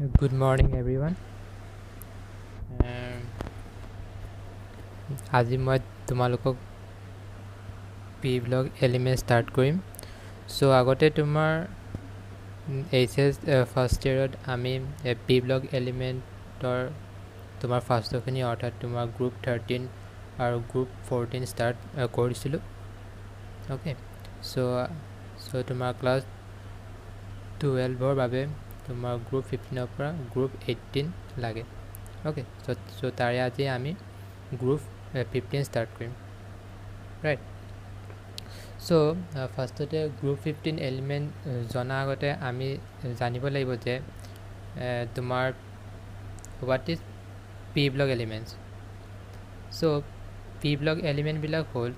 Good morning everyone. আজি মই তোমালোকক পি ব্লক এলিমেণ্ট ষ্টাৰ্ট কৰিম। চ' আগতে তোমাৰ এইচএছ ফাৰ্ষ্ট ইয়েৰত আমি পি ব্লক এলিমেণ্টৰ তোমাৰ ফাৰ্ষ্টৰখিনি অৰ্থাৎ তোমাৰ গ্ৰুপ 13 আৰু গ্ৰুপ 14 ষ্টাৰ্ট কৰিছিলোঁ। অ'কে, চ' তোমাৰ ক্লাছ 12ৰ বাবে তোমাৰ গ্ৰুপ 15ৰ পৰা গ্ৰুপ 18 লাগে। অ'কে, চ' তাৰে আজি আমি গ্ৰুপ 15 ষ্টাৰ্ট কৰিম, ৰাইট। চ' ফাৰ্ষ্টতে গ্ৰুপ 15 এলিমেণ্ট জনাৰ আগতে আমি জানিব লাগিব যে তোমাৰ what is P block elements. So' P block এলিমেণ্টবিলাক হ'ল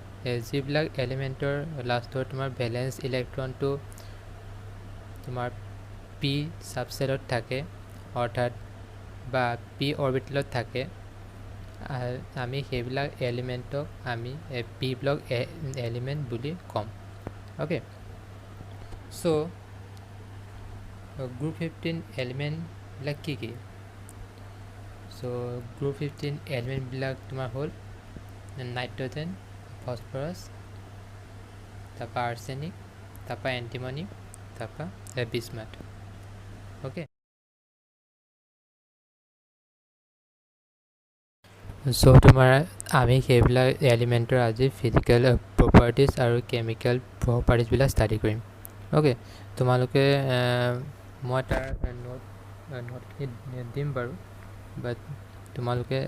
যিবিলাক এলিমেণ্টৰ লাষ্টৰ তোমাৰ ভেলেন্স ইলেক্ট্ৰনটো তোমাৰ পি ছাবছেটত থাকে, অৰ্থাৎ বা পি অৰ্বিটেলত থাকে। আমি সেইবিলাক এলিমেণ্টক আমি পি ব্লক এলিমেণ্ট বুলি ক'ম। অ'কে, চ' গ্ৰুপ 15 এলিমেণ্টবিলাক কি কি? চ' গ্ৰুপ 15 এলিমেণ্টবিলাক তোমাৰ হ'ল নাইট্ৰজেন, ফচফৰাছ, তাৰপৰা আৰ্ছেনিক, তাৰপৰা এণ্টিমনি, তাৰপৰা বিস্মাথ। অ'কে, চ' তোমাৰ আমি সেইবিলাক এলিমেণ্টৰ আজি ফিজিকেল প্ৰপাৰ্টিজ আৰু কেমিকেল প্ৰপাৰ্টিজবিলাক ষ্টাডি কৰিম। অ'কে, তোমালোকে মই তাৰ নোটখিনি দিম বাৰু, বাট তোমালোকে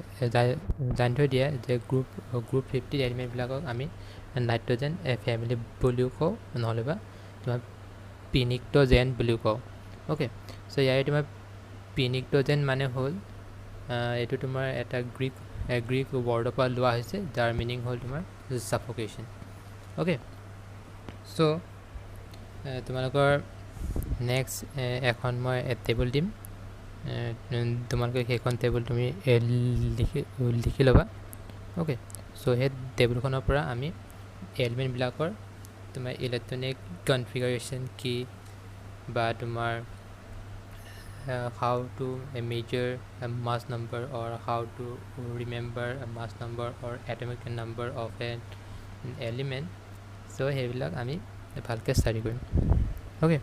জানি থৈ দিয়া যে গ্ৰুপ 15 এলিমেণ্টবিলাকক আমি নাইট্ৰজেন ফেমিলি বুলিও কওঁ, নহ'লে বা তোমাৰ পিনিক্ট'জেন বুলিও কওঁ। অ'কে, চ' ইয়াৰে তোমাৰ পিনিক্ট'জেন মানে হ'ল এইটো তোমাৰ এটা গ্ৰীক ৱৰ্ডৰ পৰা লোৱা হৈছে, যাৰ মিনিং হ'ল তোমাৰ ছাফ'কেশ্যন। অ'কে, চ' তোমালোকৰ নেক্সট এখন মই টেবুল দিম, তোমালোকে সেইখন টেবুল তুমি লিখি ল'বা। অ'কে, চ' সেই টেবুলখনৰ পৰা আমি এলিমেণ্টবিলাকৰ তোমাৰ ইলেক্ট্ৰনিক কনফিগাৰেশ্যন কি, বা তোমাৰ how to measure a mass number or how to remember a mass number or atomic number of an element, so সেইবিলাক আমি ভালকৈ ষ্টাডি কৰিম। অ'কে,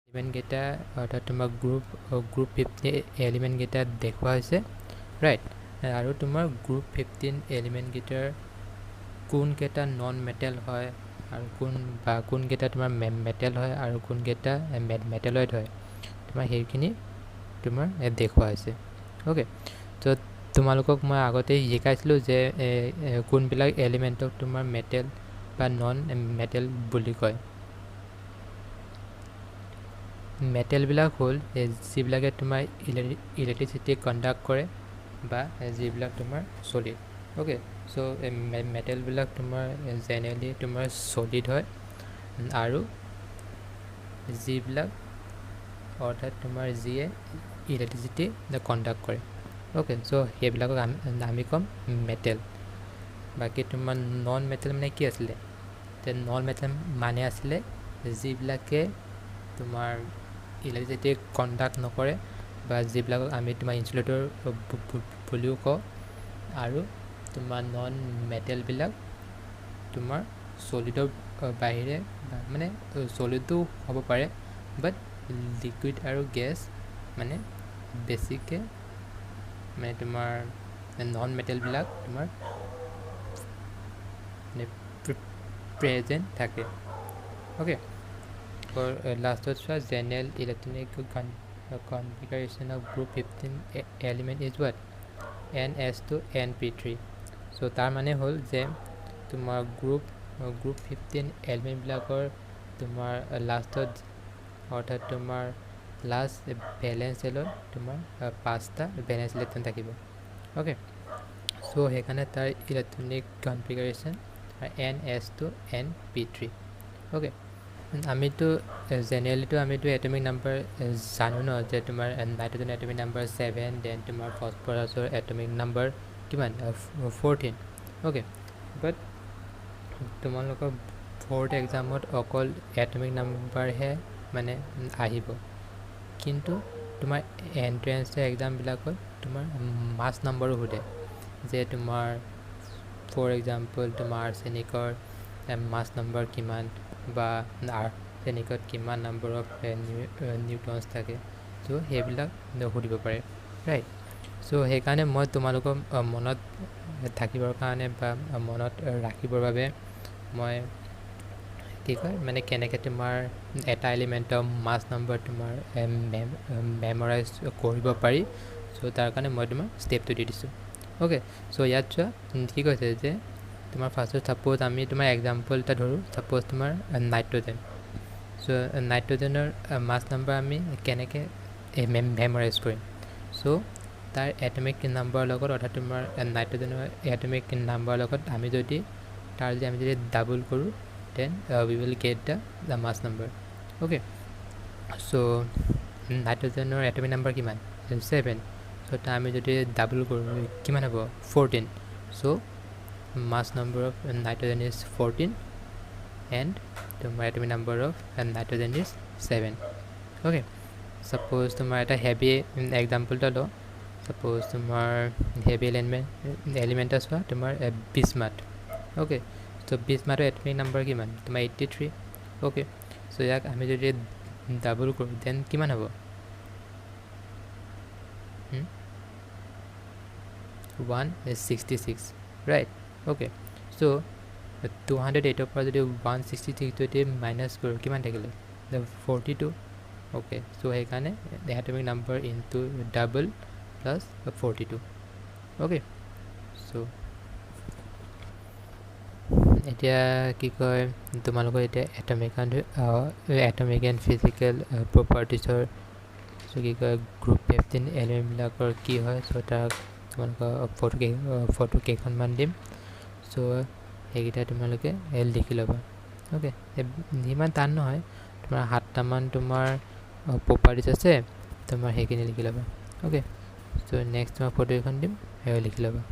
এলিমেণ্টকেইটা অৰ্থাৎ তোমাৰ গ্ৰুপ 15 এলিমেণ্টকেইটা দেখুওৱা হৈছে, ৰাইট। আৰু তোমাৰ গ্ৰুপ 15 এলিমেণ্টকেইটাৰ কোনকেইটা নন মেটেল হয় আৰু কোনকেইটা তোমাৰ মেটেল হয় আৰু কোনকেইটা মেটেলইড হয়, তোমাৰ সেইখিনি তোমাৰ দেখুওৱা হৈছে। অ'কে, ত' তোমালোকক মই আগতেই শিকাইছিলোঁ যে কোনবিলাক এলিমেণ্টক তোমাৰ মেটেল বা নন মেটেল বুলি কয়। মেটেলবিলাক হ'ল যিবিলাকে তোমাৰ ইলেক্ট্ৰিচিটি কণ্ডাক্ট কৰে বা যিবিলাক তোমাৰ চলিড। অ'কে, চ' মেটেলবিলাক তোমাৰ জেনেৰেলি তোমাৰ চলিড হয়, আৰু যিবিলাক অৰ্থাৎ তোমাৰ যিয়ে ইলেক্ট্ৰিচিটি কণ্ডাক্ট কৰে। অ'কে, চ' সেইবিলাকক আমি ক'ম মেটেল। বাকী তোমাৰ নন মেটেল মানে কি আছিলে? তে নন মেটেল মানে আছিলে যিবিলাকে তোমাৰ ইলেক্ট্ৰিচিটি কণ্ডাক্ট নকৰে, বা যিবিলাকক আমি তোমাৰ ইনচুলেটৰ বুলিও কওঁ। আৰু তোমাৰ নন মেটেলবিলাক তোমাৰ চলিডৰ বাহিৰে, মানে চলিডো হ'ব পাৰে, বাট লিকুইড আৰু গেছ মানে বেছিকৈ মানে তোমাৰ নন মেটেলবিলাক তোমাৰ মানে প্ৰেজেণ্ট থাকে। অ'কে, লাষ্টত চোৱা general electronic configuration of group 15 element is what? NS2 NP3। So' তাৰ মানে হ'ল যে তোমাৰ গ্ৰুপ 15 এলিমেণ্টবিলাকৰ তোমাৰ লাষ্টত অৰ্থাৎ তোমাৰ লাষ্ট ভেলেন্স চেলত তোমাৰ 5টা ভেলেন্স ইলেক্ট্ৰন থাকিব। অ'কে, চ' সেইকাৰণে তাৰ electronic configuration NS2 NP3। Okay, আমিতো জেনেৰেলিটো আমিতো এটমিক নাম্বাৰ জানো ন, যে তোমাৰ নাইট্ৰজেন এটমিক নাম্বাৰ 7, দেন তোমাৰ ফচফৰাছৰ এটমিক নাম্বাৰ কিমান 14। অ'কে, বাট তোমালোকৰ 4th এক্সামত অকল এটমিক নাম্বাৰহে মানে আহিব কিন্তু তোমাৰ এন্ট্ৰেন্স এক্সামবিলাকত তোমাৰ মাছ নম্বৰো সোধে যে তোমাৰ ফৰ এক্সাম্পল তোমাৰ আৰ্ছেনিকৰ মাছ নম্বৰ কিমান বা আৰ্ছেনিকত কিমান নম্বৰ অফ নিউট্ৰনছ থাকে চ' সেইবিলাক সুধিব পাৰে ৰাইট চ' সেইকাৰণে মই তোমালোকক মনত থাকিবৰ কাৰণে বা মনত ৰাখিবৰ বাবে মই কি কয় মানে কেনেকৈ তোমাৰ এটা এলিমেণ্টৰ মাছ নম্বৰ তোমাৰ মেমৰাইজ কৰিব পাৰি চ' তাৰ কাৰণে মই তোমাৰ ষ্টেপটো দি দিছোঁ অ'কে চ' ইয়াত চোৱা কি কৈছে যে তোমাৰ ফাৰ্ষ্টত ছাপ'জ আমি তোমাৰ এক্সাম্পল এটা ধৰোঁ ছাপ'জ তোমাৰ নাইট্ৰজেন চ' নাইট্ৰজেনৰ মাছ নম্বৰ আমি কেনেকৈ মেমৰাইজ কৰিম চ' তাৰ এটমিক নাম্বাৰৰ লগত অৰ্থাৎ তোমাৰ নাইট্ৰজেনৰ এটমিক নাম্বাৰৰ লগত আমি যদি ডাবল কৰোঁ then we will get the mass number okay so nitrogenor atomic number kiman 7 so time jodi double koru kiman hobo 14 so mass number of nitrogen is 14 and the atomic number of nitrogen is 7 okay suppose tomar eta heavy example ta lo suppose tomar heavy element aswa tomar bismuth okay so bismuth atomic number kiman tomar 83 okay so yak ami jodi double koru then kiman hobo 1 is 66 right okay so 208 par jodi 166 jodi minus koru kiman thakile the 42 okay so he kane the atomic number into double plus 42 okay so এতিয়া কি কয় তোমালোকৰ এতিয়া atomic and physical প্ৰপাৰ্টিছৰ কি কয় group 15 এলিমেণ্টবিলাকৰ কি হয় চ' তাক তোমালোকৰ ফটো কেইখনমান দিম চ' সেইকেইটা তোমালোকে লিখি ল'বা অ'কে ইমান টান নহয় তোমাৰ 7টামান তোমাৰ প্ৰপাৰ্টিছ আছে তোমাৰ সেইখিনি লিখি ল'বা অ'কে চ' নেক্সট তোমাৰ ফটো এখন দিম সেই লিখি ল'বা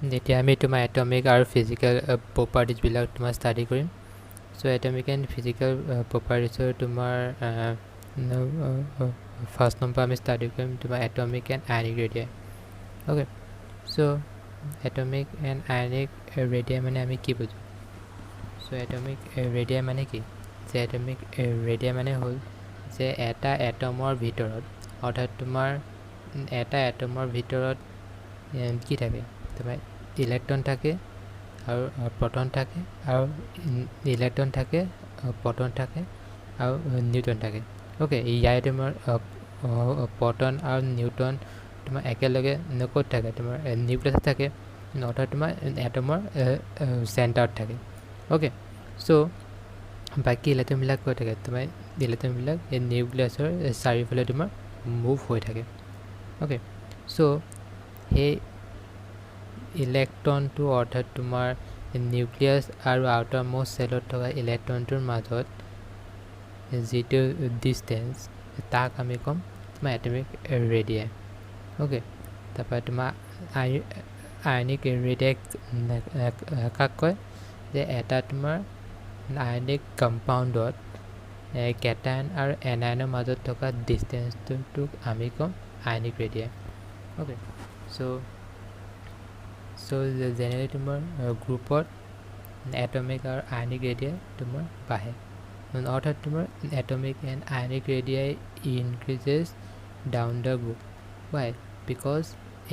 যেতিয়া আমি তোমাৰ এটমিক আৰু ফিজিকেল প্ৰপাৰ্টিজবিলাক তোমাৰ ষ্টাডি কৰিম চ' এটমিক এণ্ড ফিজিকেল প্ৰপাৰ্টিজৰ তোমাৰ ফাৰ্ষ্ট নম্বৰ আমি ষ্টাডি কৰিম তোমাৰ atomic and ionic radii okay so' atomic and ionic radii মানে আমি কি বুজোঁ চ' এটমিক ৰেডিয়াই মানে কি যে এটমিক ৰেডিয়াই মানে হ'ল যে এটা এটমৰ ভিতৰত অৰ্থাৎ তোমাৰ এটা এটমৰ ভিতৰত কি থাকে তোমাৰ ইলেক্ট্ৰন থাকে আৰু প্ৰটন থাকে আৰু ইলেক্ট্ৰন থাকে প্ৰটন থাকে আৰু নিউট্ৰন থাকে অ'কে ইয়াৰে তোমাৰ প্ৰটন আৰু নিউট্ৰন তোমাৰ একেলগে ক'ত থাকে তোমাৰ নিউক্লিয়াছত থাকে অৰ্থাৎ তোমাৰ এটমৰ চেণ্টাৰত থাকে অ'কে চ' বাকী ইলেক্ট্ৰনবিলাক ক'ত থাকে তোমাৰ ইলেক্ট্ৰনবিলাক এই নিউক্লিয়াছৰ চাৰিওফালে তোমাৰ মুভ হৈ থাকে অ'কে চ' সেই ইলেক্ট্ৰনটো অৰ্থাৎ তোমাৰ নিউক্লিয়াছ আৰু আউটাৰ মোষ্ট চেলত থকা ইলেক্ট্ৰনটোৰ মাজত যিটো ডিষ্টেঞ্চ তাক আমি ক'ম তোমাৰ এটমিক ৰেডিয়াই অ'কে তাৰপৰা তোমাৰ আয়নিক ৰেডিয়াই কাক কয় যে এটা তোমাৰ আয়নিক কম্পাউণ্ডত কেটায়ন আৰু এনায়নৰ মাজত থকা ডিষ্টেঞ্চটোক আমি ক'ম আয়নিক ৰেডিয়াই অ'কে চ' জেনেৰেলি তোমাৰ গ্ৰুপত এটমিক আৰু আয়নিক ৰেডিয়াই তোমাৰ বাঢ়ে অৰ্থাৎ তোমাৰ atomic and ionic radii increases down the group why because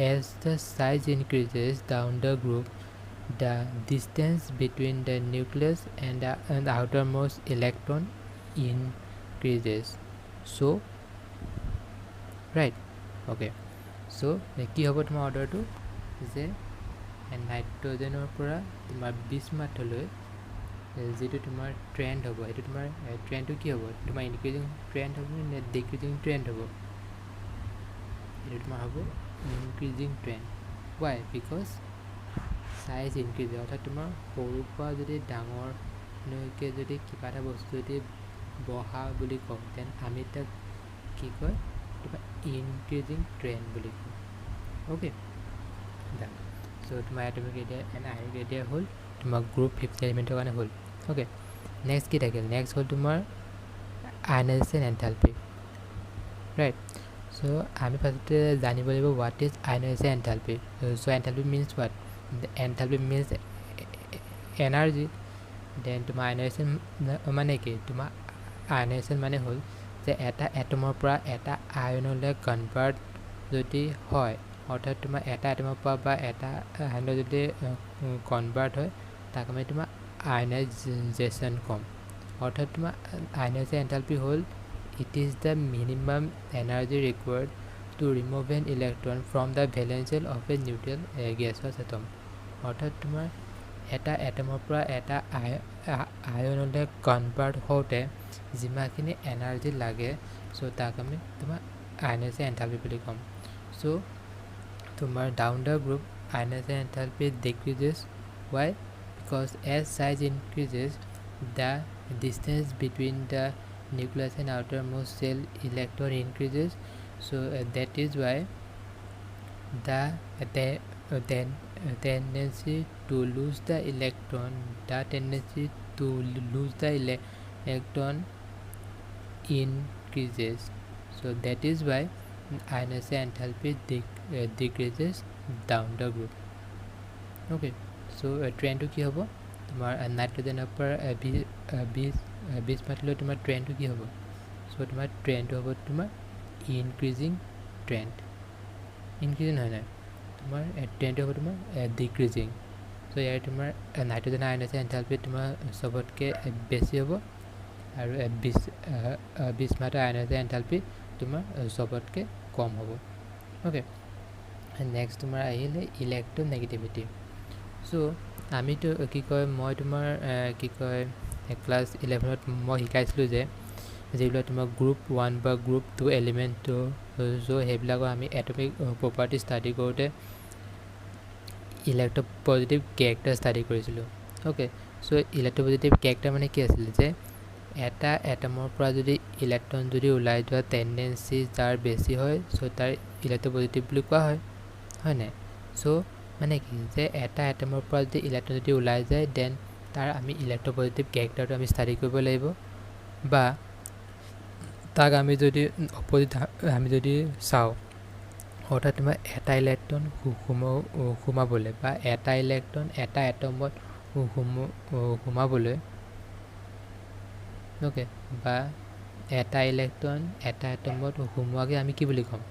as the size increases down the group the distance between the nucleus and the outermost electron increases so right okay so কি হ'ব তোমাৰ অৰ্ডাৰটো যে নাইট্ৰজেনৰ পৰা তোমাৰ বিস্মাথলৈ যিটো তোমাৰ trend হ'ব সেইটো তোমাৰ ট্ৰেণ্ডটো কি হ'ব তোমাৰ ইনক্ৰিজিং ট্ৰেণ্ড হ'ব নে ডিক্ৰিজিং ট্ৰেণ্ড হ'ব এইটো তোমাৰ হ'ব increasing trend Y because size increase অৰ্থাৎ তোমাৰ সৰুৰ পৰা যদি ডাঙৰলৈকে যদি কিবা এটা বস্তু যদি বঢ়া বুলি কওঁ দেন আমি তাক কি কয় কিবা ইনক্ৰিজিং ট্ৰেণ্ড বুলি কওঁ অ'কে ডান চ' তোমাৰ atomic radius and ionic radius হ'ল তোমাৰ গ্ৰুপ 50 এলিমেণ্টৰ কাৰণে হ'ল অ'কে নেক্সট কি থাকিল নেক্সট হ'ল তোমাৰ আয়নাইজেশ্যন এণ্থালপি ৰাইট চ' আমি ফাৰ্ষ্টতে জানিব লাগিব what is ionization enthalpy so' enthalpy means what enthalpy means energy then তোমাৰ আয়নাইজেশ্যন মানে কি তোমাৰ আয়নাইজেশ্যন মানে হ'ল যে এটা এটমৰ পৰা এটা আয়নলৈ কনভাৰ্ট যদি হয় অৰ্থাৎ তোমাৰ এটা এটমৰ পৰা বা এটা আয়নলৈ যদি কনভাৰ্ট হয় তাক আমি তোমাৰ আয়নাইজেশ্যন ক'ম অৰ্থাৎ তোমাৰ আয়নাইজেশ্যন এণ্থালপি হ'ল it is the minimum energy required to remove an electron from the valence shell of a neutral gaseous atom অৰ্থাৎ তোমাৰ এটা এটমৰ পৰা এটা আয়নলৈ কনভাৰ্ট হওঁতে যিমানখিনি এনাৰ্জি লাগে চ' তাক আমি তোমাৰ আয়নাইজেশ্যন এণ্থালপি বুলি ক'ম চ' তোমাৰ down the group ionization enthalpy decreases why because as size increases the distance between the nucleus and outermost cell electron increases so that is why the tendency to lose the electron increases so that is why ionization enthalpy decreases down the group okay so trend to ki hobo তোমাৰ নাইট্ৰজেনৰ পৰা 20 মাতিলেও তোমাৰ ট্ৰেণ্ডটো কি হ'ব চ' তোমাৰ ট্ৰেণ্ডটো হ'ব তোমাৰ increasing trend increasing হয় নাই তোমাৰ ট্ৰেণ্ডটো হ'ব তোমাৰ ডিক্ৰিজিং চ' ইয়াৰ তোমাৰ নাইট্ৰজেন আয়নাইজেশ্যন এণ্থালপি তোমাৰ চবতকৈ বেছি হ'ব আৰু 20 মাত্ৰ আয়নাইজেশ্যন এণ্থালপি তোমাৰ চবতকৈ কম হ'ব অ'কে নেক্সট তোমাৰ আহিলে ইলেক্ট্ৰনেগেটিভিটি চ' আমিতো কি কয় মই তোমাৰ কি কয় ক্লাছ 11ত মই শিকাইছিলোঁ যে যিবিলাক তোমাৰ গ্ৰুপ 1 বা গ্ৰুপ 2 এলিমেণ্টটো চ' সেইবিলাকৰ আমি এটমিক প্ৰপাৰ্টি ষ্টাডি কৰোঁতে ইলেক্ট্ৰপজিটিভ কেৰেক্টাৰ ষ্টাডি কৰিছিলোঁ অ'কে চ' ইলেক্ট্ৰপজিটিভ কেৰেক্টাৰ মানে কি আছিলে যে এটা এটমৰ পৰা যদি ইলেক্ট্ৰন যদি ওলাই যোৱা টেণ্ডেঞ্চি যাৰ বেছি হয় চ' তাৰ ইলেক্ট্ৰপজিটিভ বুলি কোৱা হয় নাই চ' মানে কি যে এটা এটমৰ পৰা যদি ইলেক্ট্ৰন যদি ওলাই যায় দেন তাৰ আমি ইলেক্ট্ৰপজিটিভ কেৰেক্টাৰটো আমি ষ্টাডি কৰিব লাগিব বা তাক আমি যদি অপজিট আমি যদি চাওঁ অৰ্থাৎ তোমাৰ এটা ইলেক্ট্ৰন সোমাবলৈ বা এটা ইলেক্ট্ৰন এটা এটমত সোমাবলৈ অ'কে বা এটা ইলেক্ট্ৰন এটা এটমত সোমোৱাকৈ আমি কি বুলি ক'ম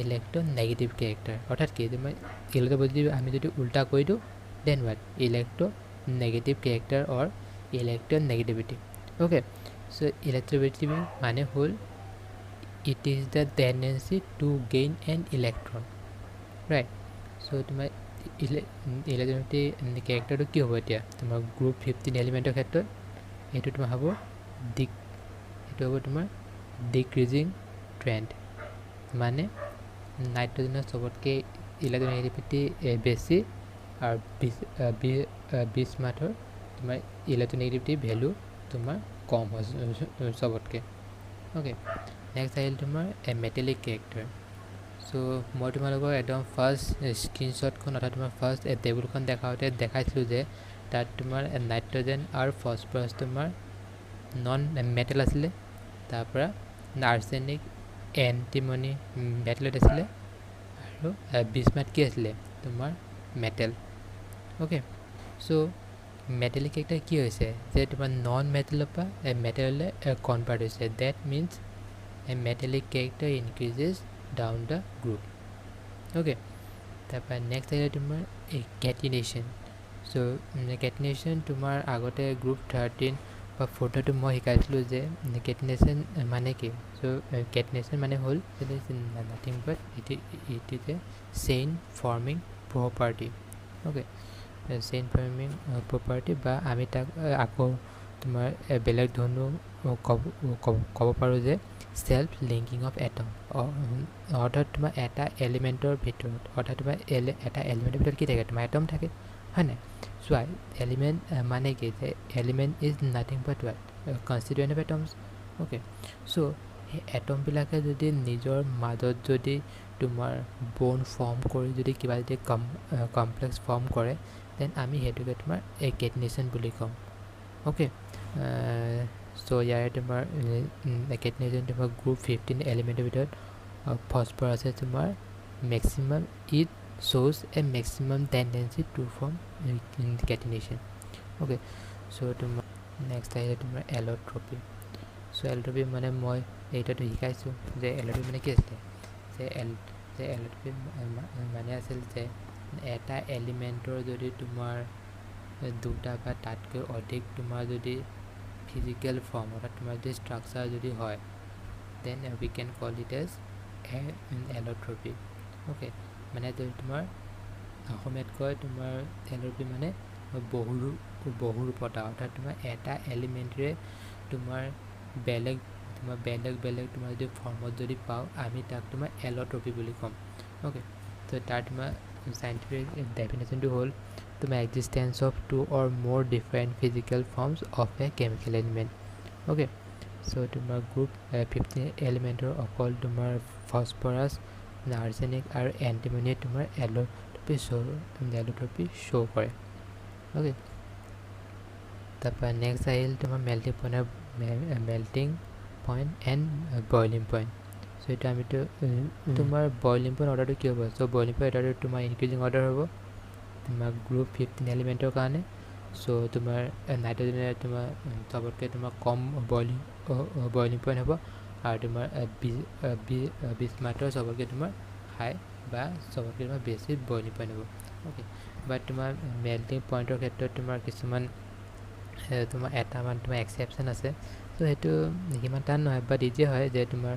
ইলেক্ট্ৰনেগেটিভ কেৰেক্টাৰ অৰ্থাৎ কি তোমাৰ ইলেক্ট্ৰপজিটিভ আমি যদি উল্টা কৰি দিওঁ then what electronegative character or electronegativity okay so' electronegative মানে হ'ল it is the tendency to gain an electron right so' তোমাৰ ইলেক্ট্ৰনেগেটিভ কেৰেক্টাৰটো কি হ'ব এতিয়া তোমাৰ গ্ৰুপ 15 এলিমেণ্টৰ ক্ষেত্ৰত এইটো তোমাৰ হ'ব এইটো হ'ব তোমাৰ ডিক্ৰিজিং ট্ৰেণ্ড মানে নাইট্ৰজেনৰ চবতকৈ ইলেক্ট্ৰনেগেটিভিটি বেছি আৰু 20 মাথৰ তোমাৰ ইলেক্ট্ৰনেগেটিভিটি ভেলু তোমাৰ কম হয় চবতকৈ অ'কে নেক্সট আহিল তোমাৰ মেটেলিক কেৰেক্টাৰ চ' মই তোমালোকৰ একদম ফাৰ্ষ্ট স্ক্ৰীনশ্বটখন অৰ্থাৎ তোমাৰ ফাৰ্ষ্ট টেবুলখন দেখাইছিলোঁ যে তাত তোমাৰ নাইট্ৰজেন আৰু ফচফৰাছ তোমাৰ নন মেটেল আছিলে তাৰপৰা আৰ্ছেনিক এণ্টিমনি মেটেলত আছিলে আৰু বিস্মাথ কি আছিলে তোমাৰ metal okay so' metallic character কি হৈছে যে তোমাৰ নন মেটেলৰ পৰা মেটেললৈ কনভাৰ্ট হৈছে that means A metallic character increases down the group okay তাৰপৰা নেক্সট আহিলে তোমাৰ এই কেটিনেশ্যন চ' কেটিনেশ্যন তোমাৰ আগতে গ্ৰুপ 13 বা 14টো মই শিকাইছিলোঁ যে কেটিনেশ্যন মানে কি চ' কেটিনেশ্যন মানে হ'ল nothing but it is a chain forming property okay chain forming property বা আমি তাক আকৌ তোমাৰ বেলেগ ধৰণেও ক'ব পাৰোঁ যে চেল্ফ লিংকিং অফ এটম অৰ্থাৎ তোমাৰ এটা এলিমেণ্টৰ ভিতৰত অৰ্থাৎ তোমাৰ এটা এলিমেণ্টৰ ভিতৰত কি থাকে তোমাৰ এটম থাকে হয় নাই চোৱা এলিমেণ্ট মানে কি যে element is nothing but what constituent of atoms okay so' সেই এটমবিলাকে যদি নিজৰ মাজত যদি তোমাৰ ব'ন ফৰ্ম কৰি যদি কিবা যদি কমপ্লেক্স ফৰ্ম কৰে দেন আমি সেইটোকে তোমাৰ কেটিনেশ্যন বুলি ক'ম অ'কে চ' ইয়াৰে তোমাৰ কেটিনেশ্যন তোমাৰ গ্ৰুপ 15 এলিমেণ্টৰ ভিতৰত ফছফৰাছ আছে তোমাৰ maximum it shows a maximum tendency to form catenation okay so তোমাৰ next আহিলে তোমাৰ allotrope so allotrope মানে মই এইটাটো শিকাইছোঁ যে allotrope মানে কি আছিলে যে allotrope মানে আছিল যে এটা এলিমেণ্টৰ যদি তোমাৰ দুটা বা তাতকৈ অধিক তোমাৰ যদি ফিজিকেল ফৰ্ম অৰ্থাৎ তোমাৰ যদি ষ্ট্ৰাকচাৰ যদি হয় then we can call it as allotrope okay মানে তোমাৰ অসমীয়াত কয় তোমাৰ এল'পি মানে বহুৰূপতা অৰ্থাৎ তোমাৰ এটা এলিমেণ্টৰে তোমাৰ বেলেগ তোমাৰ যদি ফৰ্মত যদি পাওঁ আমি তাক তোমাৰ এল'ট্ৰপি বুলি ক'ম অ'কে ত' তাৰ তোমাৰ চাইণ্টিফিক ডেফিনেশ্যনটো হ'ল তোমাৰ existence of 2 or more different physical forms of a chemical element okay so' তোমাৰ গ্ৰুপ 15 এলিমেণ্টৰ অকল তোমাৰ ফছফৰাছ আৰ্ছেনিক আৰু এণ্টিমনিয়ে তোমাৰ এল'ট্ৰপি শ্ব' কৰে অ'কে তাৰপৰা নেক্সট আহিল তোমাৰ melting point and boiling point so' এইটো আমিতো তোমাৰ বইলিং পইণ্ট অৰ্ডাৰটো কি হ'ব চ' বইলিং পইণ্ট অৰ্ডাৰটো তোমাৰ ইনক্ৰিজিং অৰ্ডাৰ হ'ব তোমাৰ গ্ৰুপ 15 এলিমেণ্টৰ কাৰণে চ' তোমাৰ নাইট্ৰজেনে তোমাৰ চবতকৈ তোমাৰ কম বইলিং পইণ্ট হ'ব আৰু তোমাৰ বিস্মাথৰ চবতকৈ তোমাৰ হাই বা চবতকৈ তোমাৰ বেছি বইলিং পইণ্ট হ'ব অ'কে বাট তোমাৰ মেল্টিং পইণ্টৰ ক্ষেত্ৰত তোমাৰ কিছুমান তোমাৰ এটামান তোমাৰ এক্সেপশ্যন আছে চ' সেইটো সিমান টান নহয় বাট ইজি হয় যে তোমাৰ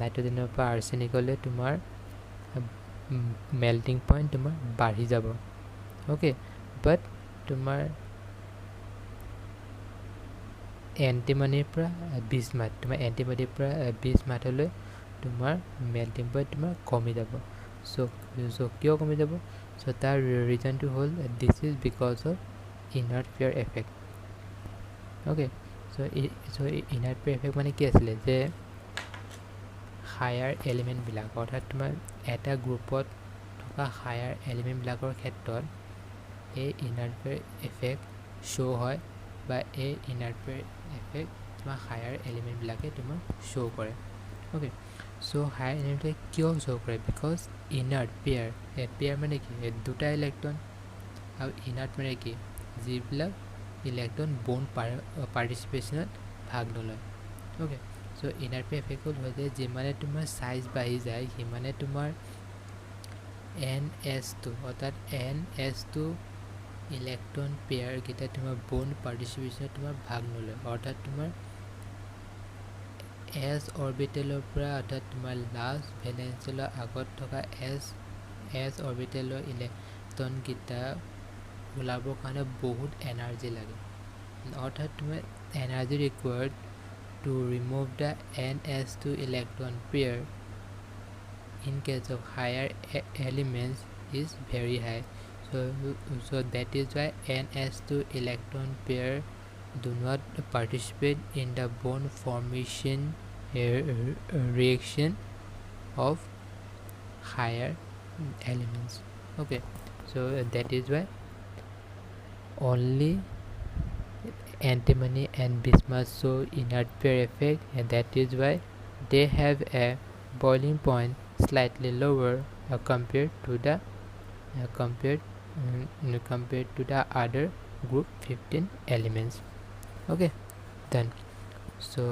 নাইট্ৰজেনৰ পৰা আৰ্ছেনিকলৈ তোমাৰ মেল্টিং পইণ্ট তোমাৰ বাঢ়ি যাব অ'কে বাট তোমাৰ এণ্টিমনিৰ পৰা বিস্মাথৰ পৰা বিস্মাথলৈ তোমাৰ মেল্টিং পইণ্ট তোমাৰ কমি যাব চ' কিয় কমি যাব চ' তাৰ ৰিজনটো হ'ল this is because of inert pair effect okay so' inert pair effect মানে কি আছিলে যে হায়াৰ এলিমেণ্টবিলাক অৰ্থাৎ তোমাৰ এটা গ্ৰুপত থকা হায়াৰ এলিমেণ্টবিলাকৰ ক্ষেত্ৰত এই ইনাৰ্ট পেয়াৰ এফেক্ট শ্ব' হয় বা এই ইনাৰ্ট পেয়াৰ এফেক্ট তোমাৰ হায়াৰ এলিমেণ্টবিলাকে তোমাৰ শ্ব' কৰে অ'কে চ' হায়াৰ এলিমেণ্টে কিয় শ্ব' কৰে বিকজ ইনাৰ্ট পেয়াৰ মানে কি দুটা ইলেক্ট্ৰন আৰু ইনাৰ্ট মানে কি যিবিলাক ইলেক্ট্ৰন ব'ন পাৰ্টিচিপেশ্যনত ভাগ নলয় okay so' inert pair effect হ'ল যে যিমানে তোমাৰ চাইজ বাঢ়ি যায় সিমানে তোমাৰ NS2 অৰ্থাৎ NS2 ইলেক্ট্ৰন পেয়াৰকেইটা তোমাৰ ব'ন পাৰ্টিচিপেশ্যনত তোমাৰ ভাগ নলয় অৰ্থাৎ তোমাৰ এছ অৰ্বিটেলৰ পৰা অৰ্থাৎ তোমাৰ লাষ্ট ভেলেঞ্চেলৰ আগত থকা এছ অৰ্বিটেলৰ ইলেক্ট্ৰনকেইটা ওলাবৰ কাৰণে বহুত এনাৰ্জি লাগে অৰ্থাৎ তোমাৰ energy required to remove the NS2 electron pair in case of higher elements is very high so that is why NS2 electron pair do not participate in the bond formation reaction of higher elements okay so that is why only antimony and bismuth show inert pair effect and that is why they have a boiling point slightly lower compared to the other group 15 elements okay done so